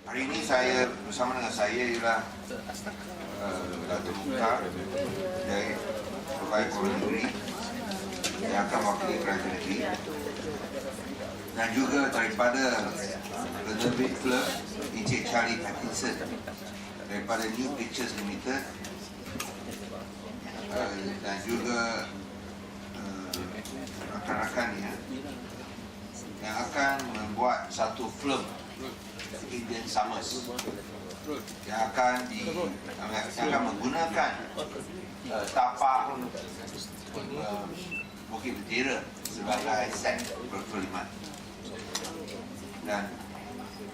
Hari ini saya bersama dengan saya ialah Datuk Mukhtar dari Pegawai Pegawai Negeri yang akan mewakili kerajaan negeri, dan juga daripada penerbit Filem Encik Charlie Pattinson daripada New Pictures Limited, dan juga rakan-rakannya yang akan membuat satu filem Indian Summers yang akan menggunakan tapak Bukit Bendera sebagai set perfilman, dan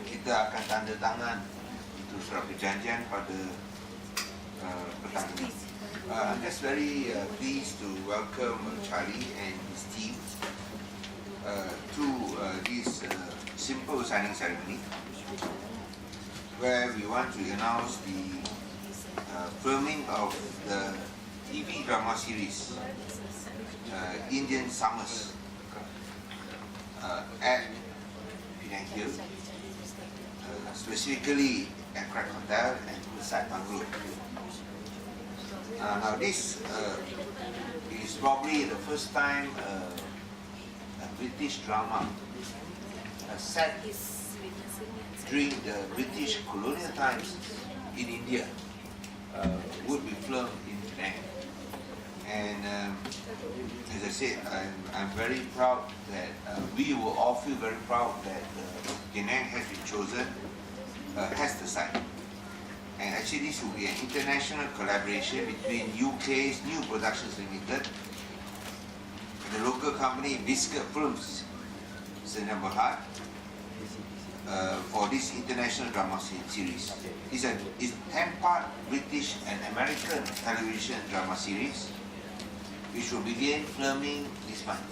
kita akan tanda tangan itu surat perjanjian pada petang ini. I'm just very pleased to welcome Charlie and his team to this simple signing ceremony, where we want to announce the filming of the TV drama series Indian Summers at Pinang Hill, specifically at Crack Hotel and Pulau Bungalow. Now this is probably the first time a British drama set during the British colonial times in India would be filmed in Pinang. And as I said, I'm very proud that we will all feel very proud that Pinang has been chosen as the site. And actually this will be an international collaboration between UK's New Productions Limited and the local company Biscuit Films Sdn Bhd for this international drama series. It's a 10-part British and American television drama series which will begin filming this month.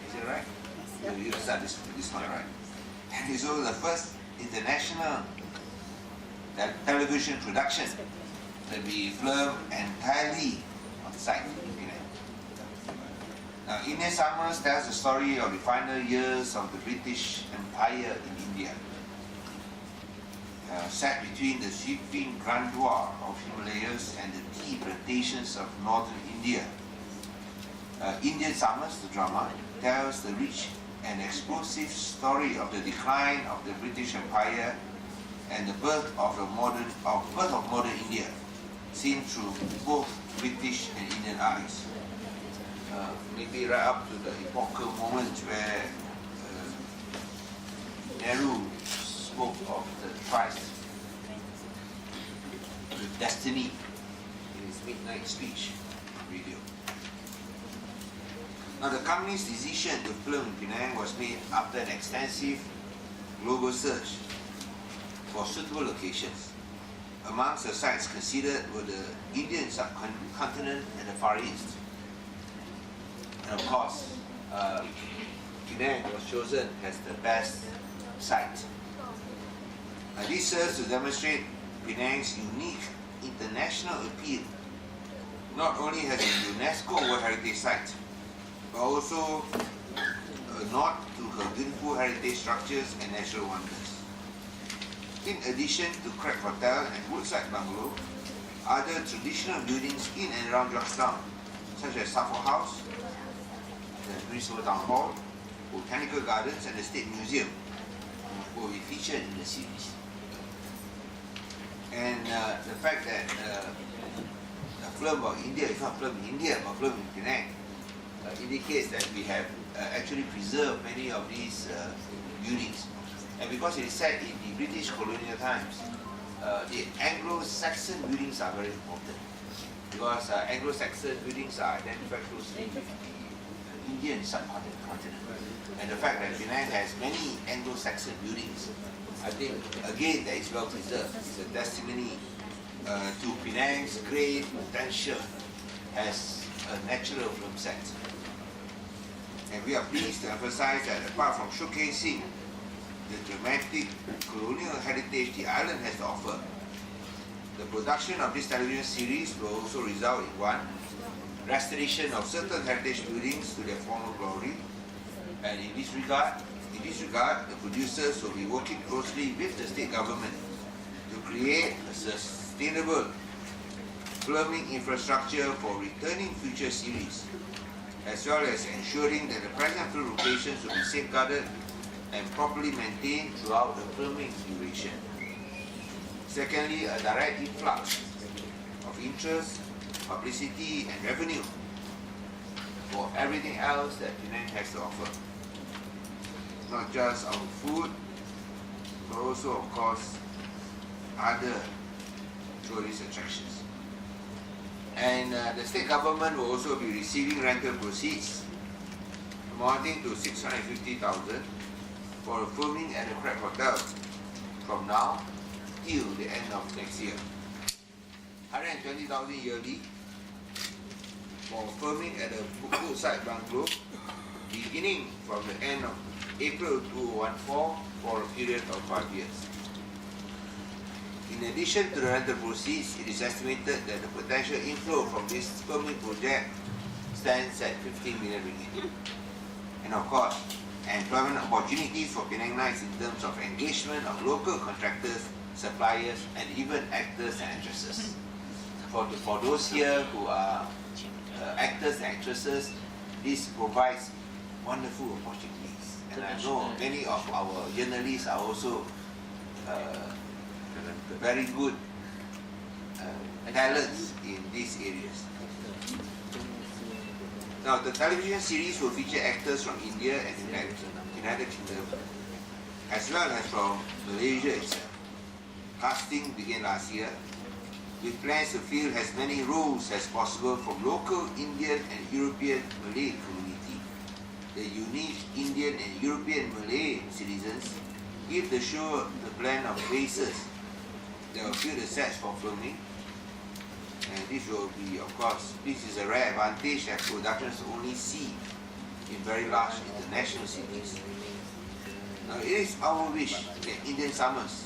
Is it right? You start this month, right? And it's also the first international television production to be filmed entirely on site in Pinang. Now, Indian Summers tells the story of the final years of the British Empire in India, set between the sweeping grandeur of Himalayas and the tea plantations of northern India. Indian Summers, the drama, tells the rich and explosive story of the decline of the British Empire and the birth of modern India, seen through both British and Indian eyes. Maybe right up to the epochal moment where Nehru spoke of the thrice with destiny in his midnight speech video. Now, the company's decision to film in Pinang was made after an extensive global search for suitable locations. Amongst the sites considered were the Indian subcontinent and the Far East. And of course, Pinang was chosen as the best site. This serves to demonstrate Pinang's unique international appeal, not only as a UNESCO World Heritage Site, but also a nod to her beautiful heritage structures and natural wonders. In addition to Crack Hotel and Woodside Bungalow, other traditional buildings in and around Georgetown, such as Suffolk House, the Municipal Town Hall, Botanical Gardens and the State Museum, will be featured in the series. And the fact that a film about India is not film in India, but film in Pinang, indicates that we have actually preserved many of these buildings. And because it is set in the British colonial times, the Anglo-Saxon buildings are very important, because Anglo-Saxon buildings are identified closely with the Indian subcontinent. And the fact that Pinang has many Anglo-Saxon buildings, I think again that is well preserved. It's a testimony to Pinang's great potential as a natural film set. And we are pleased to emphasize that apart from showcasing the dramatic colonial heritage the island has to offer, the production of this television series will also result in one, restoration of certain heritage buildings to their former glory, And in this regard, the producers will be working closely with the state government to create a sustainable filming infrastructure for returning future series, as well as ensuring that the present film locations will be safeguarded and properly maintained throughout the filming duration. Secondly, a direct influx of interest, publicity and revenue for everything else that Penang has to offer. Not just our food, but also of course other tourist attractions. And the state government will also be receiving rental proceeds amounting to 650,000 for filming at the Crab Hotel from now till the end of next year. 120,000 yearly for filming at the Pulau bungalow beginning from the end of April 2014 for a period of 5 years. In addition to the rental proceeds, it is estimated that the potential inflow from this filming project stands at 15 million ringgit. And of course, employment opportunities for Penang Nights in terms of engagement of local contractors, suppliers, and even actors and actresses. For those here who are actors and actresses, this provides wonderful opportunities. And I know many of our journalists are also very good talents in these areas. Now, the television series will feature actors from India and United Kingdom, as well as from Malaysia itself. Casting began last year, with plans to fill as many roles as possible from local Indian and European Malay community. The unique Indian and European Malay citizens give the show the blend of races that will fill the sets for filming. And this will be, of course, this is a rare advantage that productions only see in very large international cities. Now, it is our wish that Indian summers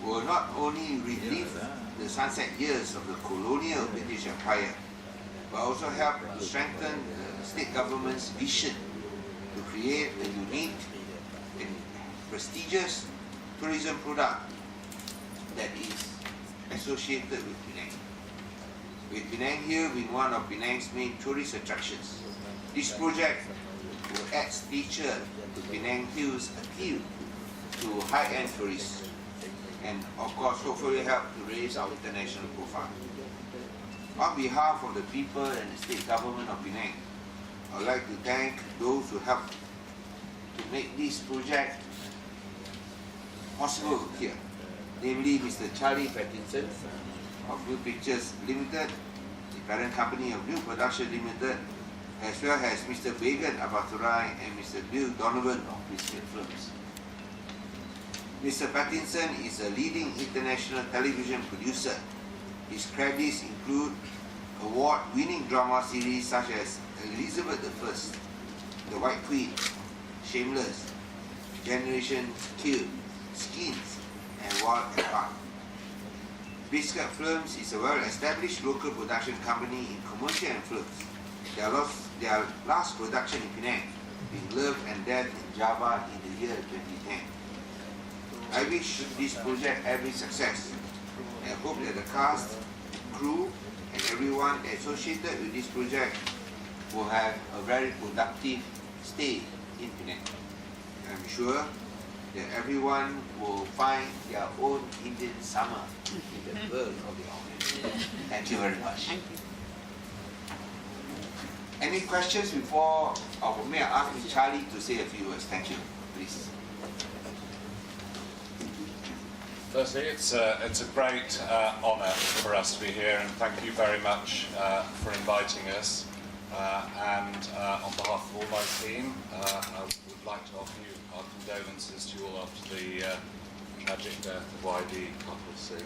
will not only relive the sunset years of the colonial British Empire, but also help to strengthen the state government's vision to create a unique and prestigious tourism product that is associated with Penang. With Pinang here being one of Penang's main tourist attractions, this project will add stature to Penang Hill's appeal to high-end tourists, and of course hopefully help to raise our international profile. On behalf of the people and the state government of Penang, I would like to thank those who helped to make this project possible here, namely Mr. Charlie Pattinson of New Pictures Limited, the parent company of New Production Limited, as well as Mr. Began Abaturai and Mr. Bill Donovan of Biscuit Films. Mr. Pattinson is a leading international television producer. His credits include award-winning drama series such as Elizabeth I, The White Queen, Shameless, Generation Kill, Skins, and Wild at Heart. Biscuit Films is a well-established local production company in commercial and films. Their last production in Pinang being Love and Death in Java in the year 2010. I wish this project every success and hope that the cast, crew, and everyone associated with this project will have a very productive stay in Pinang. I'm sure that everyone will find their own Indian summer in the world of the organ. Thank you very much. Any questions before, or may I ask Charlie to say a few words? Thank you, please. Firstly, it's a great honour for us to be here, and thank you very much for inviting us. And on behalf of all my team, I would like to offer you our condolences to you all after the tragic death of YD couple soon.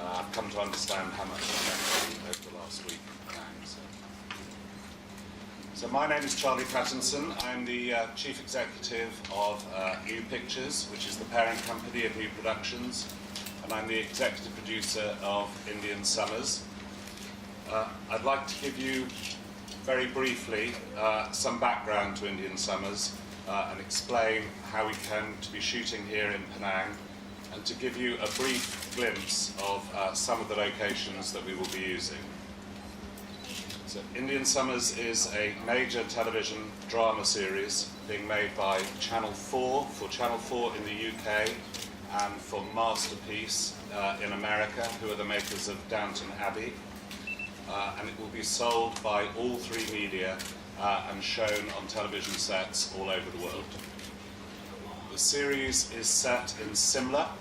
I've come to understand how much I meant to you over the last week. So my name is Charlie Pattinson. I'm the Chief Executive of New Pictures, which is the parent company of New Productions, and I'm the Executive Producer of Indian Summers. I'd like to give you very briefly, some background to Indian Summers and explain how we came to be shooting here in Pinang, and to give you a brief glimpse of some of the locations that we will be using. So, Indian Summers is a major television drama series being made by Channel 4, for Channel 4 in the UK, and for Masterpiece in America, who are the makers of Downton Abbey. And it will be sold by all three media and shown on television sets all over the world. The series is set in Simla,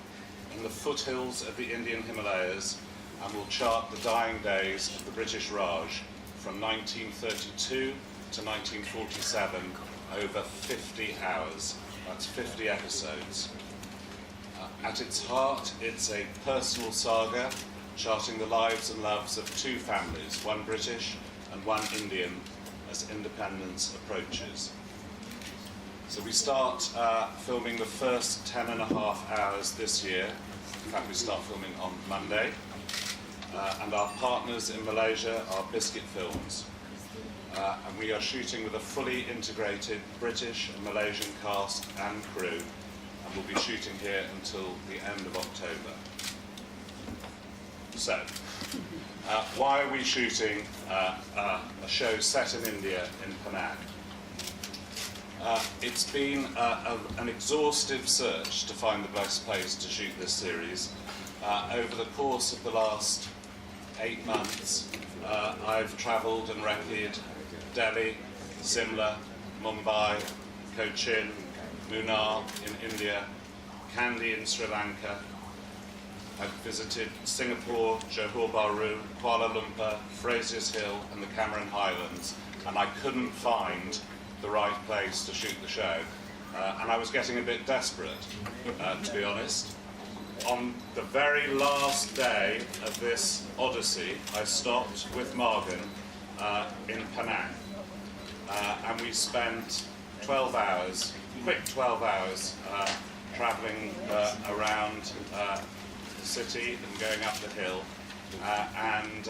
in the foothills of the Indian Himalayas, and will chart the dying days of the British Raj from 1932 to 1947, over 50 hours. That's 50 episodes. At its heart, it's a personal saga charting the lives and loves of two families, one British and one Indian, as independence approaches. So we start filming the first 10.5 hours this year. In fact, we start filming on Monday. And our partners in Malaysia are Biscuit Films. And we are shooting with a fully integrated British and Malaysian cast and crew, and we'll be shooting here until the end of October. So, why are we shooting a show set in India in Pinang? It's been an exhaustive search to find the best place to shoot this series. Over the course of the last 8 months, I've travelled and recce'd Delhi, Simla, Mumbai, Cochin, Munnar in India, Kandy in Sri Lanka. I've visited Singapore, Johor Bahru, Kuala Lumpur, Fraser's Hill and the Cameron Highlands, and I couldn't find the right place to shoot the show. And I was getting a bit desperate, to be honest. On the very last day of this odyssey, I stopped with Morgan in Pinang, and we spent 12 hours, quick 12 hours, travelling around the city and going up the hill, and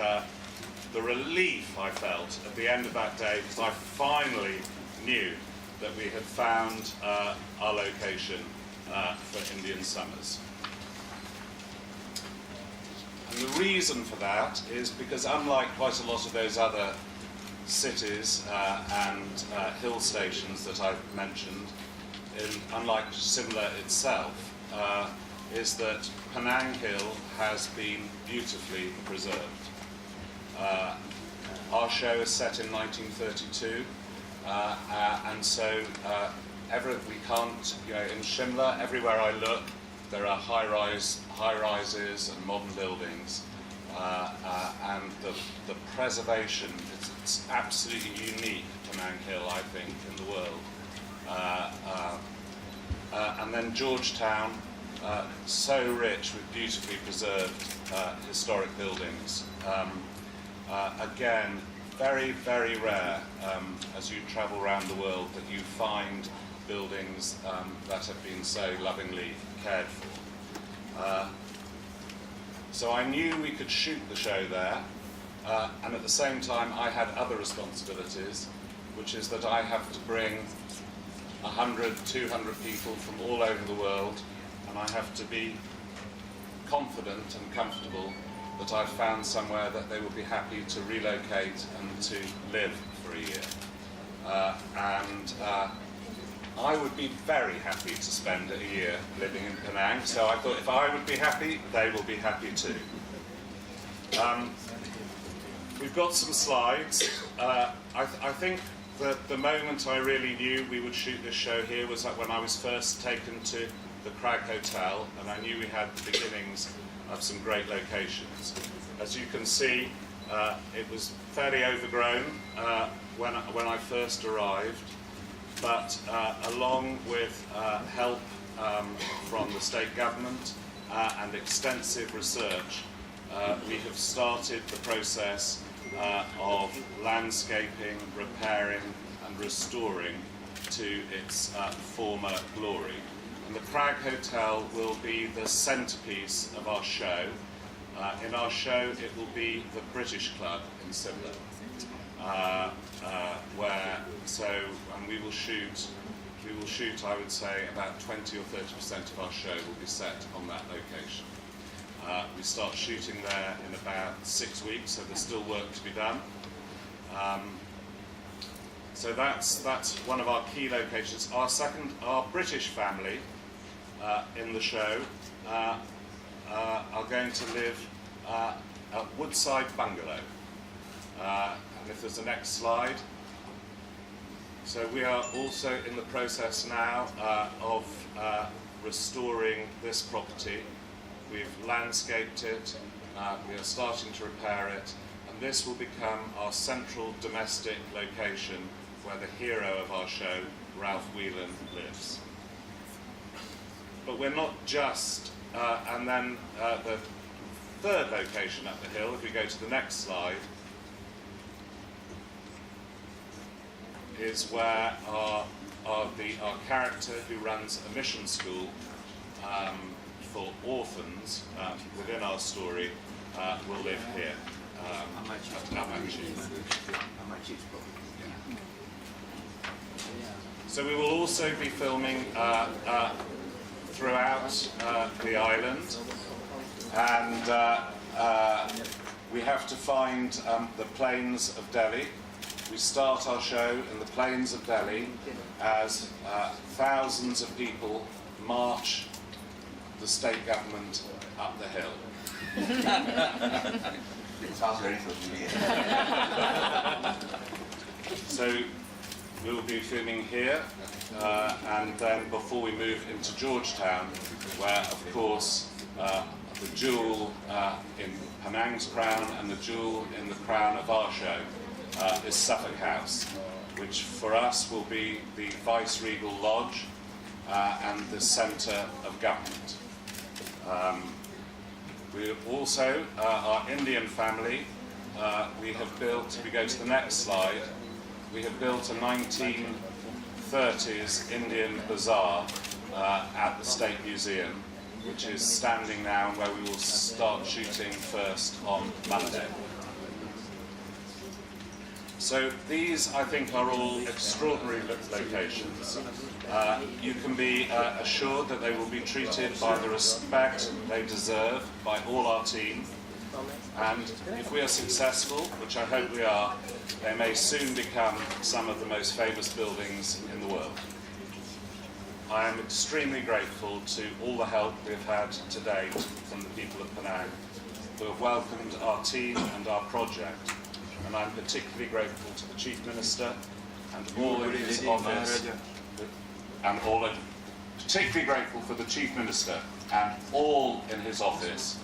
the relief I felt at the end of that day, because I finally knew that we had found our location for Indian Summers. And the reason for that is because, unlike quite a lot of those other cities and hill stations that I've mentioned, unlike Simla itself, is that Pinang Hill has been beautifully preserved. Our show is set in 1932, and so we can't, in Shimla, everywhere I look, there are high rises and modern buildings, and the preservation, it's absolutely unique, Pinang Hill, I think, in the world. And then Georgetown, so rich with beautifully preserved historic buildings. Again, very, very rare as you travel around the world that you find buildings that have been so lovingly cared for. So I knew we could shoot the show there, and at the same time I had other responsibilities, which is that I have to bring 100, 200 people from all over the world, and I have to be confident and comfortable that I've found somewhere that they will be happy to relocate and to live for a year. I would be very happy to spend a year living in Pinang, so I thought if I would be happy, they will be happy too. We've got some slides. I think that the moment I really knew we would shoot this show here was when I was first taken to the Crag Hotel, and I knew we had the beginnings of some great locations. As you can see, it was fairly overgrown when I first arrived, but along with help from the state government and extensive research, we have started the process of landscaping, repairing and restoring to its former glory. And the Crag Hotel will be the centrepiece of our show. In our show, it will be the British Club in Simla. and we will shoot, I would say, about 20 or 30% of our show will be set on that location. We start shooting there in about 6 weeks, so there's still work to be done. So that's one of our key locations. Our British family in the show are going to live at Woodside Bungalow. And if there's the next slide. So we are also in the process now of restoring this property. We've landscaped it, we are starting to repair it, and this will become our central domestic location where the hero of our show, Ralph Whelan, lives. But we're not just, and then the third location up the hill, if we go to the next slide, is where our character who runs a mission school for orphans within our story will live here. So we will also be filming throughout the island, and we have to find the plains of Delhi. We start our show in the plains of Delhi as thousands of people march the state government up the hill. It sounds very familiar. So we will be filming here, and then before we move into Georgetown, where of course the jewel in Pinang's crown and the jewel in the crown of our show is Suffolk House, which for us will be the Vice-Regal Lodge and the centre of government. We also, our Indian family, we have built, if we go to the next slide, we have built a 1930s Indian bazaar at the State Museum, which is standing now and where we will start shooting first on Monday. So these, I think, are all extraordinary locations. You can be assured that they will be treated by the respect they deserve by all our team. And if we are successful, which I hope we are, they may soon become some of the most famous buildings in the world. I am extremely grateful to all the help we've had to date from the people of Pinang, who have welcomed our team and our project. And I'm particularly grateful to the Chief Minister and all in his office, particularly grateful for the Chief Minister and all in his office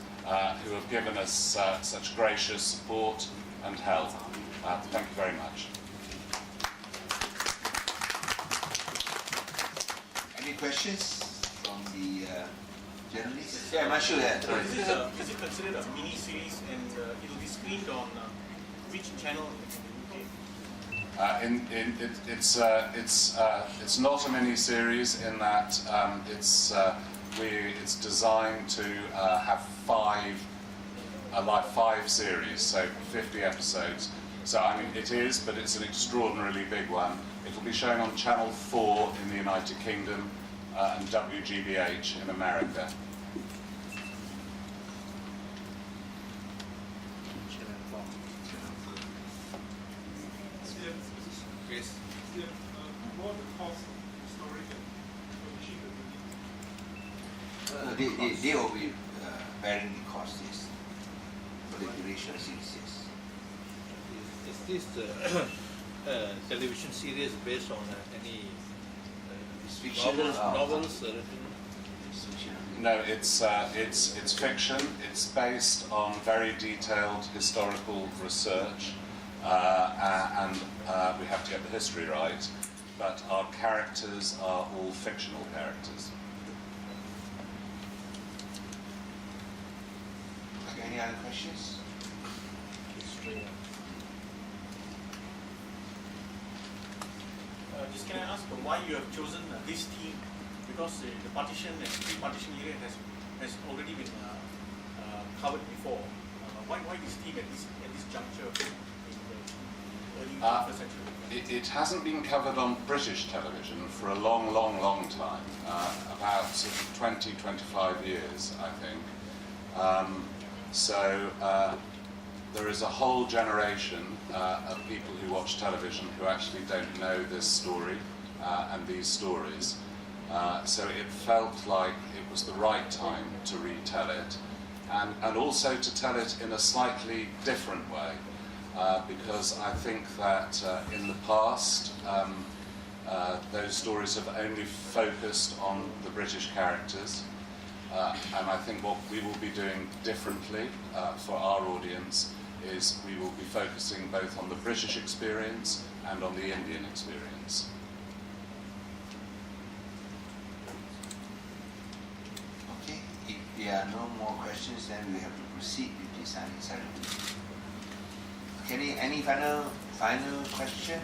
who have given us such gracious support and help. Thank you very much. Any questions from the journalists? Yeah, I'm sure that. Is it considered a mini-series, and it will be screened on which channel in the UK? It's not a mini-series in that it's designed to have five series, so 50 episodes. So I mean it is, but it's an extraordinarily big one. It will be shown on Channel 4 in the United Kingdom and WGBH in America. They will be bearing the cost, yes, for the duration of series, yes. Is this television series based on any novels written? No, it's fiction. It's based on very detailed historical research, and we have to get the history right. But our characters are all fictional characters. Any other questions? Just can I ask why you have chosen this team? Because the partition and pre-partition area has already been covered before. Why this team at this juncture? early Uh, 21st century? It hasn't been covered on British television for a long, long, long time, about sort of 20, 25 years, I think. There is a whole generation of people who watch television who actually don't know this story and these stories. So it felt like it was the right time to retell it, and also to tell it in a slightly different way. Because I think that in the past, those stories have only focused on the British characters, and I think what we will be doing differently for our audience is we will be focusing both on the British experience and on the Indian experience. Okay, if there are no more questions, then we have to proceed with the signing ceremony. Any final question?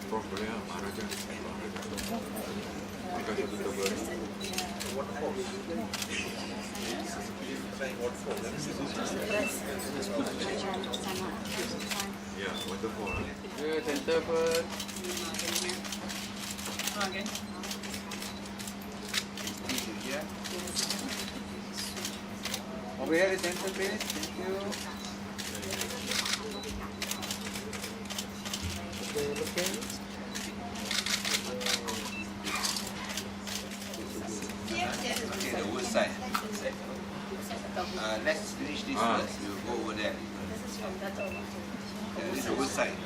Prof, boleh tak? Marah je. Kita satu tebal. Ya, waterfall. Good, center first. Over here, the center please. Thank you. Okay. Okay, the wood side. Let's finish this first. We'll go over there. This is the wood side.